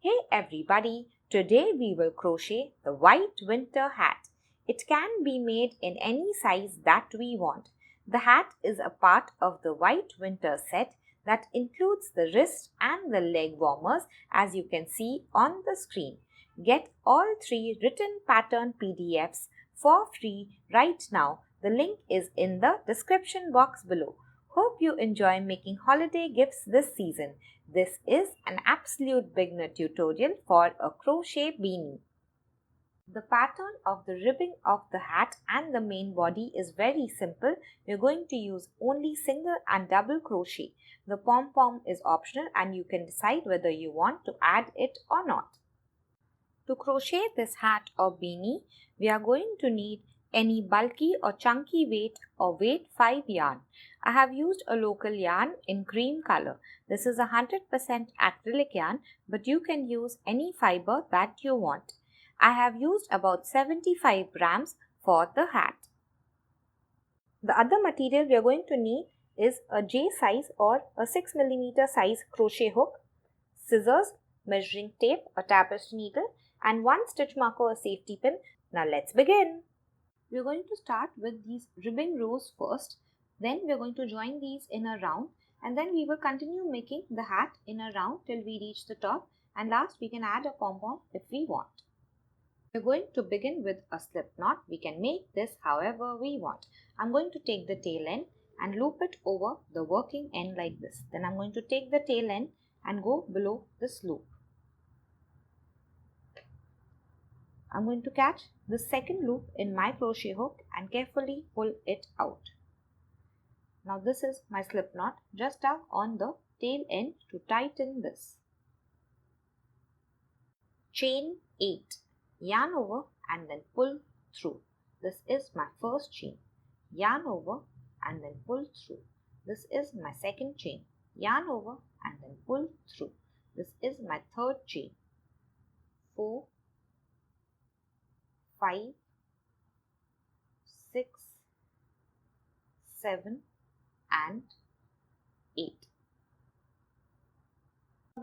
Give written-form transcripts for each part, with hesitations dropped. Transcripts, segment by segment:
Hey everybody, today we will crochet the white winter hat. It can be made in any size that we want. The hat is a part of the white winter set that includes the wrist and the leg warmers as you can see on the screen. Get all 3 written pattern PDFs for free right now. The link is in the description box below. Hope you enjoy making holiday gifts this season. This is an absolute beginner tutorial for a crochet beanie. The pattern of the ribbing of the hat and the main body is very simple. We are going to use only single and double crochet. The pom-pom is optional and you can decide whether you want to add it or not. To crochet this hat or beanie, we are going to need any bulky or chunky weight or weight 5 yarn. I have used a local yarn in cream color. This is 100% acrylic yarn, but you can use any fiber that you want. I have used about 75 grams for the hat. The other material we are going to need is a J size or a 6 mm size crochet hook, scissors, measuring tape, a tapestry needle, and 1 stitch marker or safety pin. Now let's begin. We are going to start with these ribbing rows first. Then we are going to join these in a round, and then we will continue making the hat in a round till we reach the top, and last we can add a pom-pom if we want. We are going to begin with a slip knot. We can make this however we want. I'm going to take the tail end and loop it over the working end like this. Then I'm going to take the tail end and go below this loop. I'm going to catch the second loop in my crochet hook and carefully pull it out. Now this is my slip knot. Just tug on the tail end to tighten this. Chain 8. Yarn over and then pull through. This is my first chain. Yarn over and then pull through. This is my second chain. Yarn over and then pull through. This is my third chain. 4, 5, 6, 7 and 8.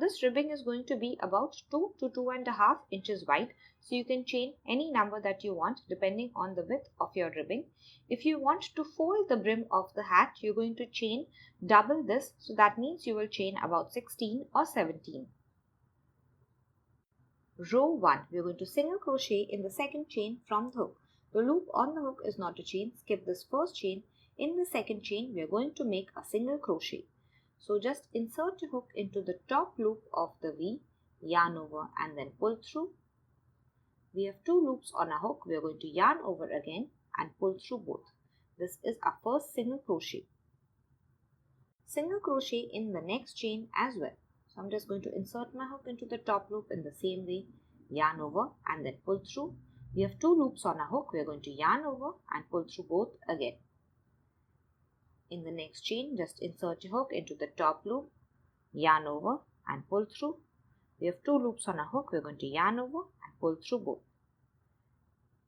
This ribbing is going to be about 2 to 2.5 inches wide, so you can chain any number that you want depending on the width of your ribbing. If you want to fold the brim of the hat, you're going to chain double this, so that means you will chain about 16 or 17. Row 1, we are going to single crochet in the second chain from the hook. The loop on the hook is not a chain. Skip this first chain. In the second chain, we are going to make a single crochet. So just insert your hook into the top loop of the V, yarn over and then pull through. We have 2 loops on our hook. We are going to yarn over again and pull through both. This is our first single crochet. Single crochet in the next chain as well. So I'm just going to insert my hook into the top loop in the same way, yarn over and then pull through. We have 2 loops on our hook. We are going to yarn over and pull through both again. In the next chain, just insert your hook into the top loop, yarn over and pull through. We have 2 loops on our hook. We are going to yarn over and pull through both.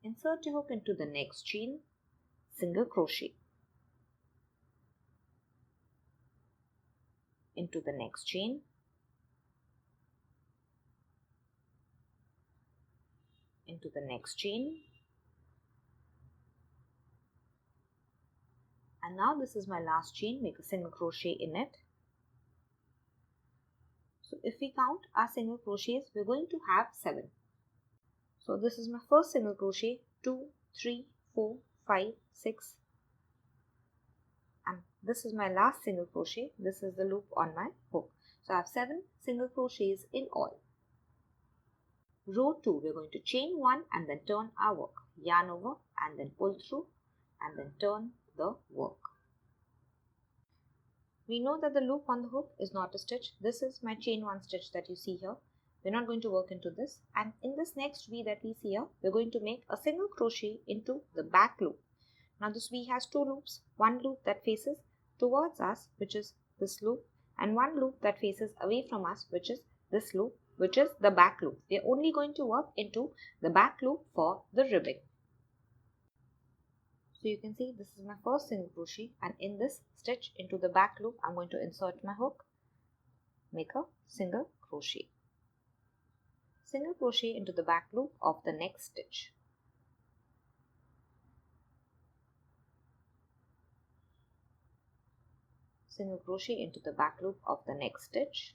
Insert your hook into the next chain, single crochet. Into the next chain, into the next chain, and now this is my last chain. Make a single crochet in it. So if we count our single crochets, we're going to have 7. So this is my first single crochet, 2, 3, 4, 5, 6, and this is my last single crochet. This is the loop on my hook. So I have 7 single crochets in all. Row 2, we're going to chain 1 and then turn our work. Yarn over and then pull through and then turn the work. We know that the loop on the hook is not a stitch. This is my chain 1 stitch that you see here. We're not going to work into this, and in this next V that we see here, we're going to make a single crochet into the back loop. Now this V has 2 loops, 1 loop that faces towards us, which is this loop, and 1 loop that faces away from us, which is this loop, which is the back loop. We are only going to work into the back loop for the ribbing. So you can see this is my first single crochet, and in this stitch into the back loop, I'm going to insert my hook, make a single crochet. single crochet into the back loop of the next stitch. Single crochet into the back loop of the next stitch.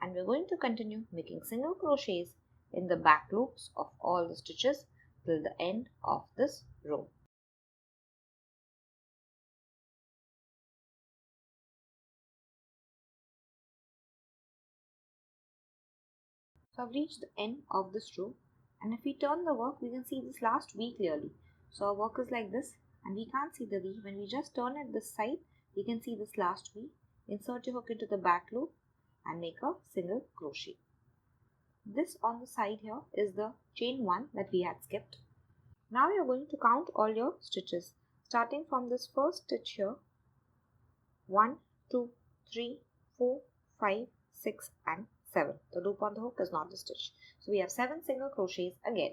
And we're going to continue making single crochets in the back loops of all the stitches till the end of this row. So I've reached the end of this row, and if we turn the work, we can see this last V clearly. So our work is like this, and we can't see the V. When we just turn it this side, we can see this last V. Insert your hook into the back loop and make a single crochet. This on the side here is the chain 1 that we had skipped. Now you're going to count all your stitches, starting from this first stitch here. 1, 2, 3, 4, 5, 6 and 7. The loop on the hook is not the stitch. So we have 7 single crochets again.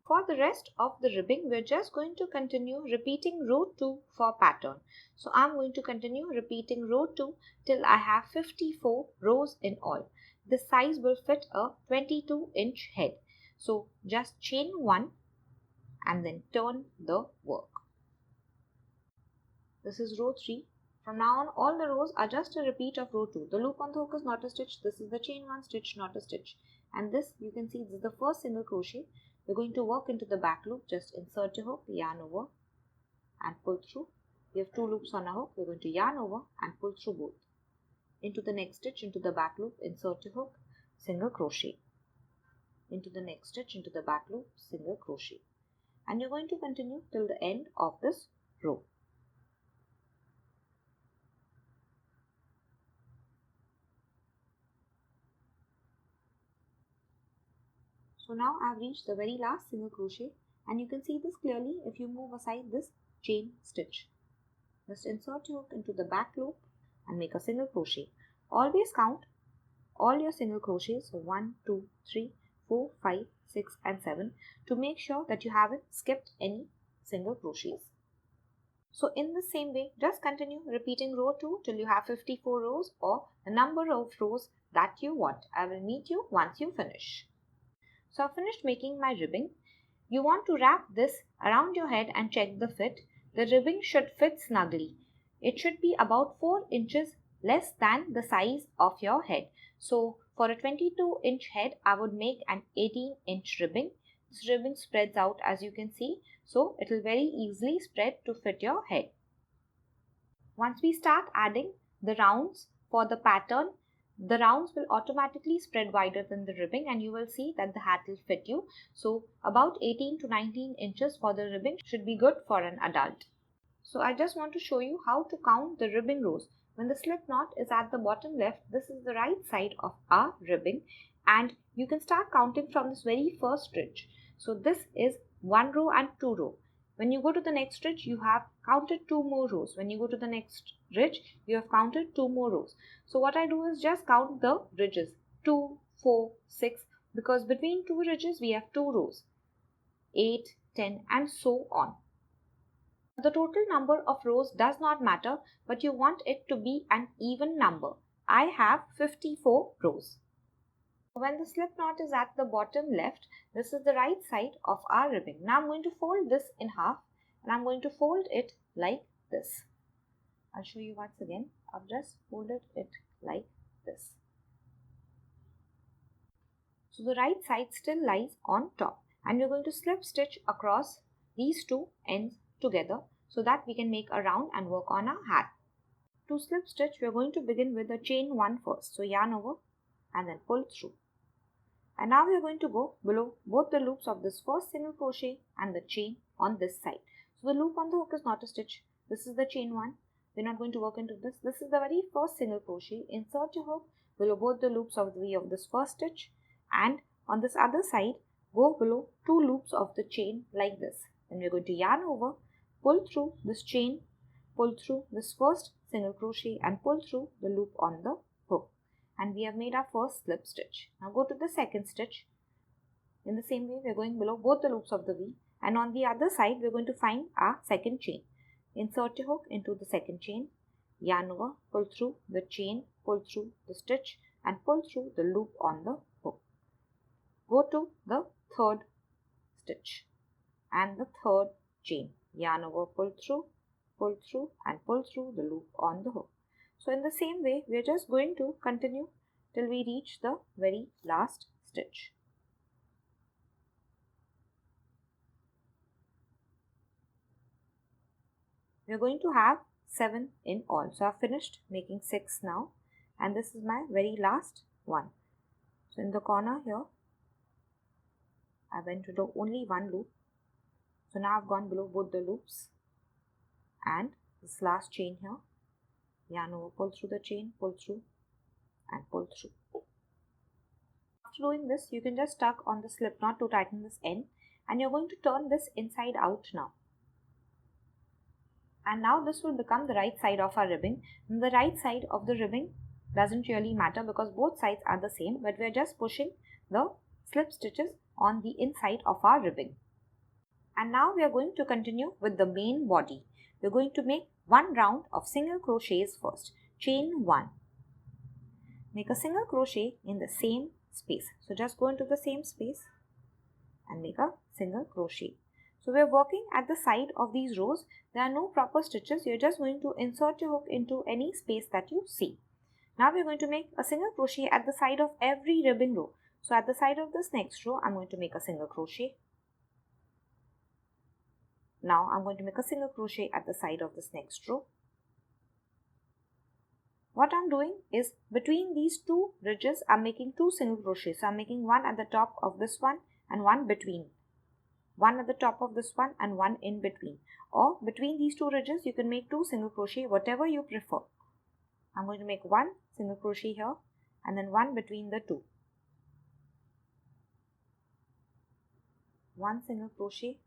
For the rest of the ribbing, we're just going to continue repeating row 2 for pattern. So I'm going to continue repeating row 2 till I have 54 rows in all. This size will fit a 22-inch head. So just chain 1 and then turn the work. This is row 3. From now on, all the rows are just a repeat of row 2. The loop on the hook is not a stitch. This is the chain 1 stitch, not a stitch. And this, you can see, this is the first single crochet. We're going to work into the back loop. Just insert your hook, yarn over and pull through. We have 2 loops on a hook. We're going to yarn over and pull through both. Into the next stitch, into the back loop, insert your hook, single crochet. Into the next stitch, into the back loop, single crochet. And you're going to continue till the end of this row. So now I've reached the very last single crochet, and you can see this clearly if you move aside this chain stitch. Just insert your hook into the back loop and make a single crochet. Always count all your single crochets, so 1, 2, 3, 4, 5, 6 and 7, to make sure that you haven't skipped any single crochets. So in the same way, just continue repeating row 2 till you have 54 rows or the number of rows that you want. I will meet you once you finish. So I've finished making my ribbing. You want to wrap this around your head and check the fit. The ribbing should fit snugly. It should be about 4 inches less than the size of your head. So for a 22-inch head, I would make an 18-inch ribbing. This ribbing spreads out as you can see. So it will very easily spread to fit your head. Once we start adding the rounds for the pattern, the rounds will automatically spread wider than the ribbing and you will see that the hat will fit you. So about 18 to 19 inches for the ribbing should be good for an adult. So I just want to show you how to count the ribbing rows. When the slip knot is at the bottom left, this is the right side of our ribbing and you can start counting from this very first stitch. So this is 1 row and 2 row. When you go to the next stitch, you have counted 2 more rows. When you go to the next ridge, you have counted 2 more rows. So what I do is just count the ridges, 2, 4, 6, because between 2 ridges we have 2 rows, 8, 10 and so on. The total number of rows does not matter, but you want it to be an even number. I have 54 rows. When the slip knot is at the bottom left, this is the right side of our ribbing. Now I'm going to fold this in half and I'm going to fold it like this. I'll show you once again. I've just folded it like this. So the right side still lies on top and we're going to slip stitch across these 2 ends together so that we can make a round and work on our hat. To slip stitch, we're going to begin with the chain 1 first. So yarn over and then pull through. And now we are going to go below both the loops of this first single crochet and the chain on this side. So the loop on the hook is not a stitch. This is the chain 1. We're not going to work into this. This is the very first single crochet. Insert your hook below both the loops of the V of this first stitch, and on this other side, go below 2 loops of the chain like this. Then we're going to yarn over, pull through this chain, pull through this first single crochet and pull through the loop on the hook. And we have made our first slip stitch. Now go to the second stitch. In the same way, we are going below both the loops of the V, and on the other side, we are going to find our second chain. Insert your hook into the second chain, yarn over, pull through the chain, pull through the stitch, and pull through the loop on the hook. Go to the third stitch and the third chain. Yarn over, pull through and pull through the loop on the hook. So in the same way, we are just going to continue till we reach the very last stitch. We are going to have 7 in all. So I have finished making 6 now, and this is my very last one. So in the corner here, I went to do only one loop. So now I've gone below both the loops and this last chain here, yarn over, pull through the chain, pull through and pull through. After doing this, you can just tuck on the slip knot to tighten this end, and you're going to turn this inside out now. And now this will become the right side of our ribbing. And the right side of the ribbing doesn't really matter because both sides are the same, but we're just pushing the slip stitches on the inside of our ribbing. And now we are going to continue with the main body. We're going to make one round of single crochets first. Chain 1. Make a single crochet in the same space. So just go into the same space and make a single crochet. So we are working at the side of these rows. There are no proper stitches. You're just going to insert your hook into any space that you see. Now we're going to make a single crochet at the side of every ribbon row. So at the side of this next row, I'm going to make a single crochet. Now I'm going to make a single crochet at the side of this next row. What I'm doing is between these two ridges, I'm making 2 single crochets. So I'm making one at the top of this one and one between. One at the top of this one and one in between. Or between these two ridges, you can make 2 single crochet, whatever you prefer. I'm going to make 1 single crochet here and then one between the two. 1 single crochet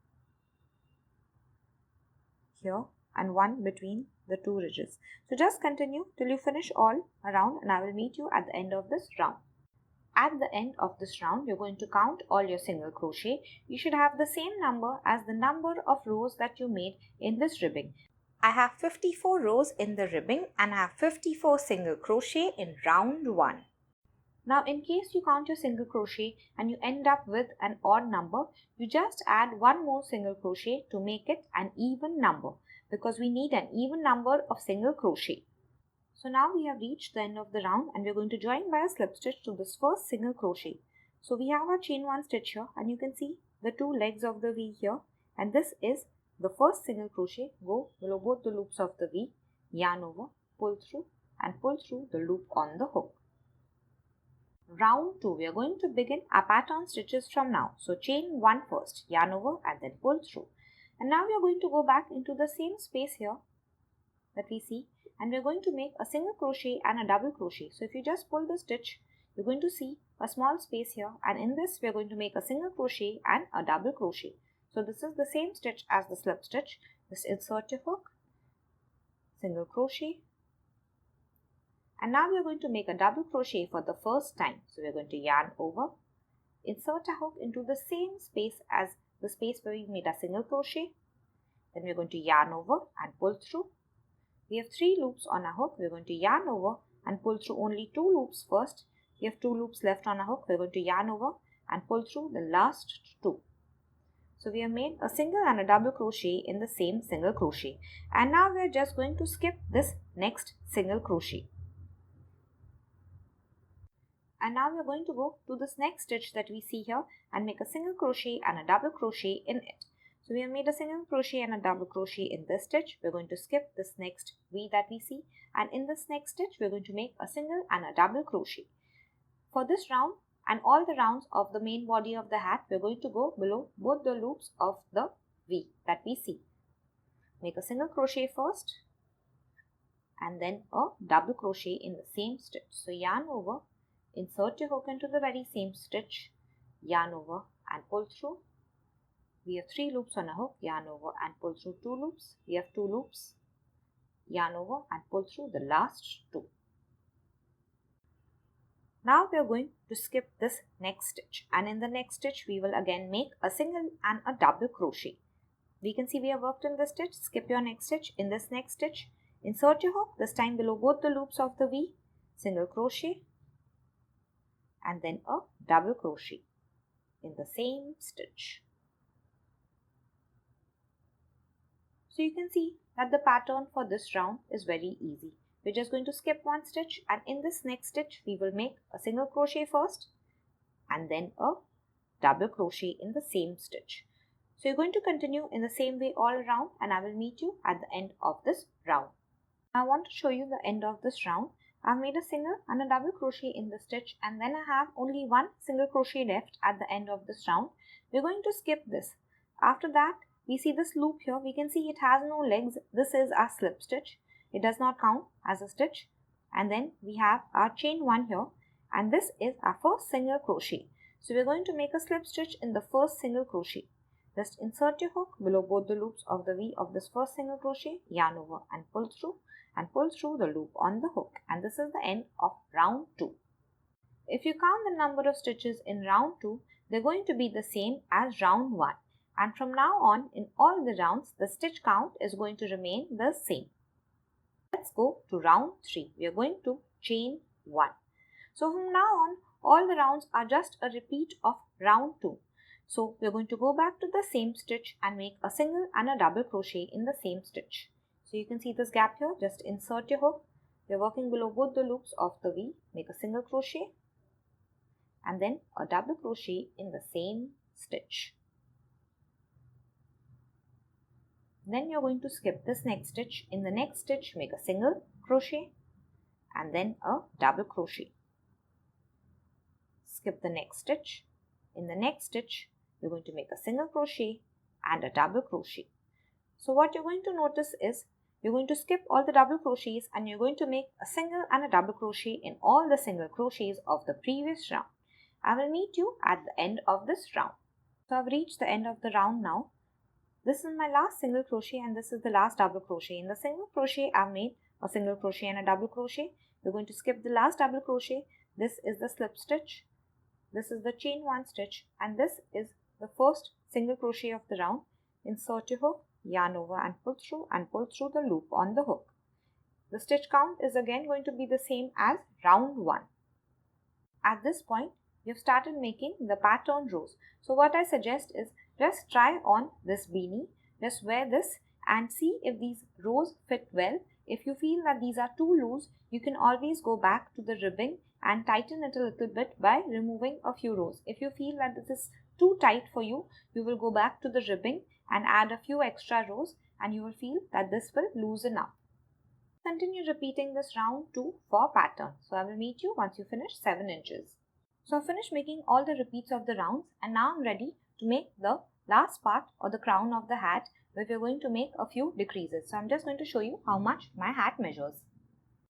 here and one between the two ridges. So just continue till you finish all around, and I will meet you at the end of this round. At the end of this round, you're going to count all your single crochet. You should have the same number as the number of rows that you made in this ribbing. I have 54 rows in the ribbing and I have 54 single crochet in round 1. Now in case you count your single crochet and you end up with an odd number, you just add one more single crochet to make it an even number, because we need an even number of single crochet. So now we have reached the end of the round and we're going to join by a slip stitch to this first single crochet. So we have our chain 1 stitch here and you can see the 2 legs of the V here, and this is the first single crochet. Go below both the loops of the V, yarn over, pull through and pull through the loop on the hook. Round 2, we are going to begin our pattern stitches from now. So chain 1 first, yarn over and then pull through. And now we are going to go back into the same space here that we see, and we are going to make a single crochet and a double crochet. So if you just pull the stitch, you're going to see a small space here, and in this we are going to make a single crochet and a double crochet. So this is the same stitch as the slip stitch. Just insert your hook, single crochet, and now we are going to make a double crochet for the first time. So we are going to yarn over, insert a hook into the same space as the space where we made a single crochet. Then we are going to yarn over and pull through. We have 3 loops on our hook. We are going to yarn over and pull through only 2 loops first. We have 2 loops left on our hook. We are going to yarn over and pull through the last 2. So we have made a single and a double crochet in the same single crochet. And now we are just going to skip this next single crochet. And now we are going to go to this next stitch that we see here and make a single crochet and a double crochet in it. So we have made a single crochet and a double crochet in this stitch. We're going to skip this next V that we see, and in this next stitch we're going to make a single and a double crochet. For this round and all the rounds of the main body of the hat, we're going to go below both the loops of the V that we see. Make a single crochet first and then a double crochet in the same stitch. So yarn over, insert your hook into the very same stitch, yarn over and pull through. We have 3 loops on a hook, yarn over and pull through 2 loops. We have 2 loops, yarn over and pull through the last 2. Now we are going to skip this next stitch, and in the next stitch we will again make a single and a double crochet. We can see we have worked in this stitch. Skip your next stitch. In this next stitch, insert your hook, this time below both the loops of the V, single crochet, and then a double crochet in the same stitch. So you can see that the pattern for this round is very easy. We're just going to skip one stitch, and in this next stitch we will make a single crochet first and then a double crochet in the same stitch. So you're going to continue in the same way all around, and I will meet you at the end of this round. I want to show you the end of this round. I've made a single and a double crochet in the stitch, and then I have only one single crochet left at the end of this round. We're going to skip this. After that, we see this loop here. We can see it has no legs. This is our slip stitch. It does not count as a stitch. And then we have our chain 1 here, and this is our first single crochet. So we're going to make a slip stitch in the first single crochet. Just insert your hook below both the loops of the V of this first single crochet, yarn over and pull through the loop on the hook, and this is the end of round 2. If you count the number of stitches in round 2, they're going to be the same as round 1, and from now on in all the rounds the stitch count is going to remain the same. Let's go to round 3. We are going to chain 1. So from now on all the rounds are just a repeat of round 2. So we are going to go back to the same stitch and make a single and a double crochet in the same stitch. So you can see this gap here. Just insert your hook. We are working below both the loops of the V. Make a single crochet and then a double crochet in the same stitch. Then you're going to skip this next stitch. In the next stitch, make a single crochet and then a double crochet. Skip the next stitch. In the next stitch, you're going to make a single crochet and a double crochet. So what you're going to notice is you're going to skip all the double crochets and you're going to make a single and a double crochet in all the single crochets of the previous round. I will meet you at the end of this round. So I've reached the end of the round now. This is my last single crochet and this is the last double crochet. In the single crochet, I've made a single crochet and a double crochet. We're going to skip the last double crochet. This is the slip stitch. This is the chain 1 stitch, and this is the first single crochet of the round. Insert your hook, yarn over and pull through the loop on the hook. The stitch count is again going to be the same as round 1. At this point, you've started making the pattern rows. So what I suggest is just try on this beanie, just wear this and see if these rows fit well. If you feel that these are too loose, you can always go back to the ribbing and tighten it a little bit by removing a few rows. If you feel that this is too tight for you, you will go back to the ribbing and add a few extra rows, and you will feel that this will loosen up. Continue repeating this round 2 for pattern. So I will meet you once you finish 7 inches. So I finished making all the repeats of the rounds, and now I'm ready to make the last part or the crown of the hat, where we're going to make a few decreases. So I'm just going to show you how much my hat measures.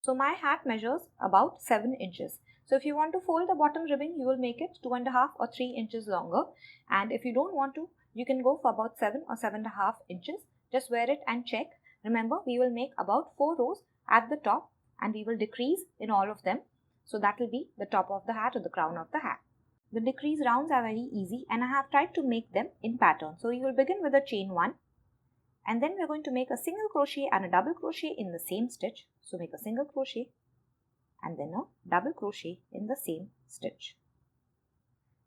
So my hat measures about 7 inches. So if you want to fold the bottom ribbing, you will make it 2.5 or 3 inches longer. And if you don't want to, you can go for about 7 or 7.5 inches. Just wear it and check. Remember, we will make about 4 rows at the top and we will decrease in all of them. So that will be the top of the hat or the crown of the hat. The decrease rounds are very easy and I have tried to make them in pattern. So you will begin with a chain 1. And then we're going to make a single crochet and a double crochet in the same stitch. So make a single crochet and then a double crochet in the same stitch.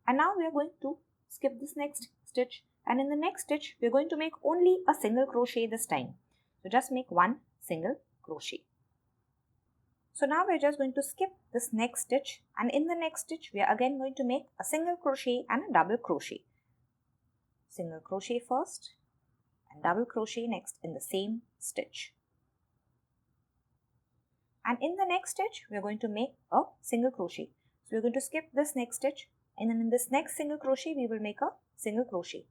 And now we are going to skip this next stitch, and in the next stitch we are going to make only a single crochet this time. So just make one single crochet. So now we are just going to skip this next stitch, and in the next stitch we are again going to make a single crochet and a double crochet. Single crochet first and double crochet next in the same stitch. And in the next stitch we are going to make a single crochet. So we are going to skip this next stitch, and then in this next single crochet we will make a single crochet.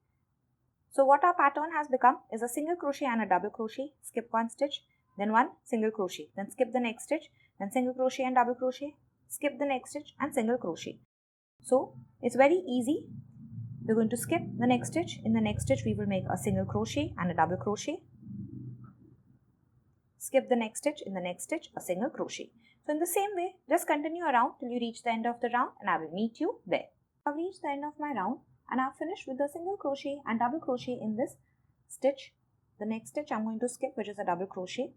So what our pattern has become is a single crochet and a double crochet. Skip one stitch, then one single crochet, then skip the next stitch, then single crochet and double crochet, skip the next stitch and single crochet. So it's very easy. We're going to skip the next stitch. In the next stitch we will make a single crochet and a double crochet. Skip the next stitch. In the next stitch a single crochet. So in the same way, just continue around till you reach the end of the round, and I will meet you there. I've reached the end of my round and I've finished with a single crochet and double crochet in this stitch. The next stitch I'm going to skip, which is a double crochet.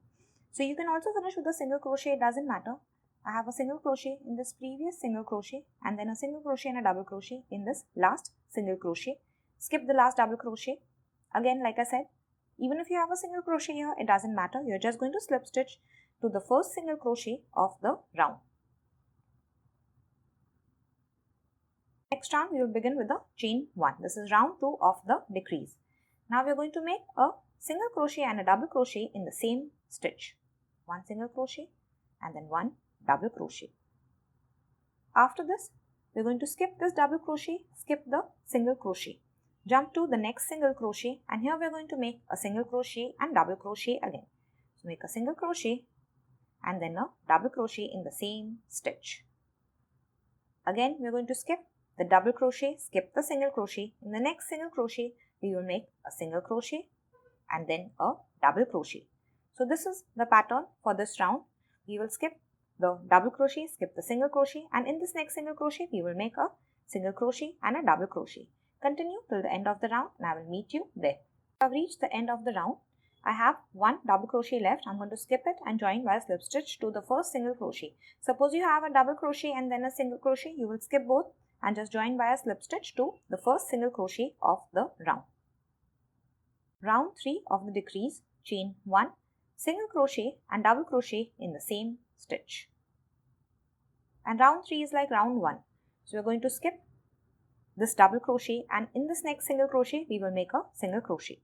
So you can also finish with a single crochet, it doesn't matter. I have a single crochet in this previous single crochet and then a single crochet and a double crochet in this last single crochet. Skip the last double crochet. Again, like I said, even if you have a single crochet here, it doesn't matter. You're just going to slip stitch to the first single crochet of the round. Next round, we will begin with the chain 1. This is round 2 of the decrease. Now we are going to make a single crochet and a double crochet in the same stitch. One single crochet and then one double crochet. After this, we are going to skip this double crochet, skip the single crochet. Jump to the next single crochet and here we are going to make a single crochet and double crochet again. So make a single crochet and then a double crochet in the same stitch. Again, we are going to skip the double crochet, skip the single crochet. In the next single crochet, we will make a single crochet and then a double crochet. So this is the pattern for this round. We will skip the double crochet, skip the single crochet, and in this next single crochet, we will make a single crochet and a double crochet. Continue till the end of the round and I will meet you there. I have reached the end of the round. I have one double crochet left. I'm going to skip it and join by a slip stitch to the first single crochet. Suppose you have a double crochet and then a single crochet, you will skip both and just join by a slip stitch to the first single crochet of the round. Round 3 of the decrease, chain 1, single crochet and double crochet in the same stitch. And round 3 is like round 1. So we're going to skip this double crochet and in this next single crochet we will make a single crochet.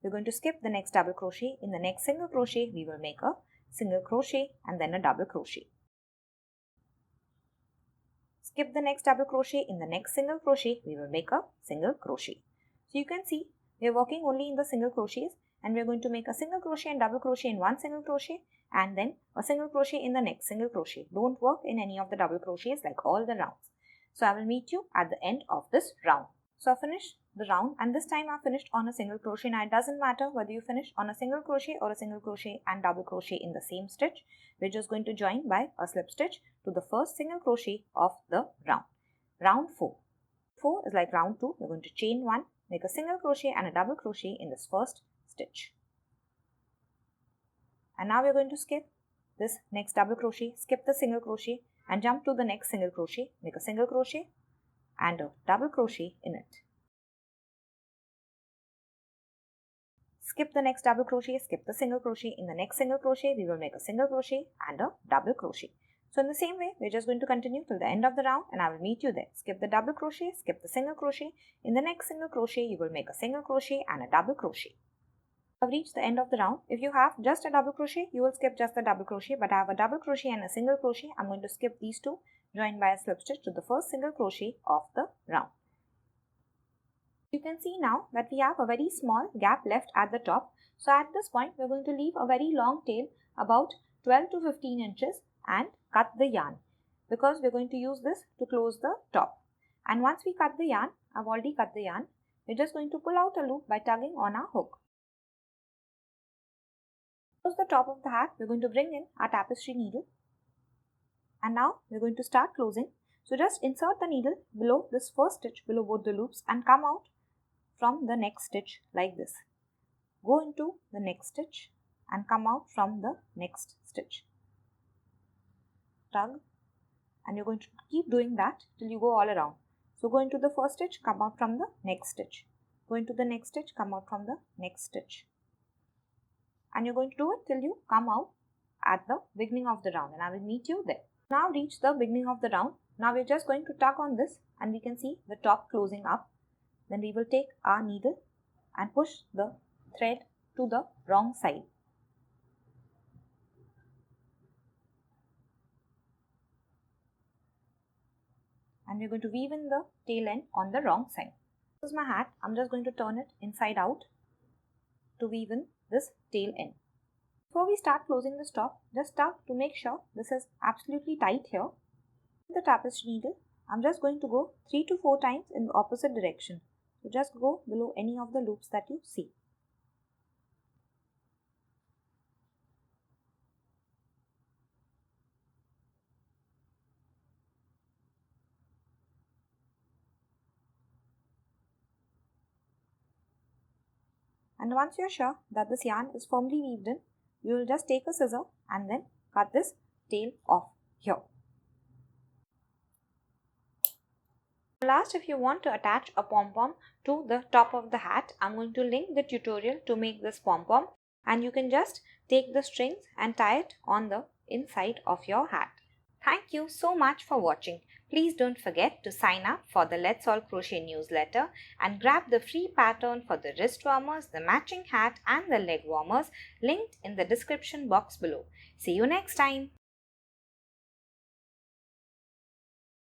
We're going to skip the next double crochet. In the next single crochet we will make a single crochet and then a double crochet. Skip the next double crochet. In the next single crochet we will make a single crochet. So you can see we are working only in the single crochets and we are going to make a single crochet and double crochet in one single crochet and then a single crochet in the next single crochet. Don't work in any of the double crochets like all the rounds. So I will meet you at the end of this round. So I finished the round and this time I finished on a single crochet. Now it doesn't matter whether you finish on a single crochet or a single crochet and double crochet in the same stitch. We're just going to join by a slip stitch to the first single crochet of the round. Round 4. 4 is like round 2. We're going to chain 1, make a single crochet and a double crochet in this first stitch. And now we're going to skip this next double crochet, skip the single crochet and jump to the next single crochet, make a single crochet and a double crochet in it. Skip the next double crochet, skip the single crochet. In the next single crochet, we will make a single crochet and a double crochet. So in the same way, we're just going to continue till the end of the round and I will meet you there. Skip the double crochet, skip the single crochet. In the next single crochet, you will make a single crochet and a double crochet. I've reached the end of the round. If you have just a double crochet, you will skip just the double crochet, but I have a double crochet and a single crochet. I'm going to skip these two, join by a slip stitch to the first single crochet of the round. You can see now that we have a very small gap left at the top. So at this point, we're going to leave a very long tail about 12 to 15 inches and cut the yarn because we're going to use this to close the top. And once we cut the yarn, I've already cut the yarn, we're just going to pull out a loop by tugging on our hook. Close the top of the hat, we're going to bring in our tapestry needle and now we're going to start closing. So just insert the needle below this first stitch, below both the loops and come out from the next stitch like this. Go into the next stitch and come out from the next stitch. Tug and you're going to keep doing that till you go all around. So go into the first stitch, come out from the next stitch. Go into the next stitch, come out from the next stitch. And you're going to do it till you come out at the beginning of the round and I will meet you there. Now reach the beginning of the round. Now we're just going to tug on this and we can see the top closing up. Then we will take our needle and push the thread to the wrong side. And we're going to weave in the tail end on the wrong side. This is my hat. I'm just going to turn it inside out to weave in this tail end. Before we start closing this top, just tug to make sure this is absolutely tight here. With the tapestry needle, I'm just going to go 3 to 4 times in the opposite direction. So just go below any of the loops that you see. And once you're sure that this yarn is firmly weaved in, you will just take a scissor and then cut this tail off here. Last, if you want to attach a pom-pom to the top of the hat, I'm going to link the tutorial to make this pom-pom, and you can just take the strings and tie it on the inside of your hat. Thank you so much for watching. Please don't forget to sign up for the Let's All Crochet newsletter and grab the free pattern for the wrist warmers, the matching hat and the leg warmers linked in the description box below. See you next time.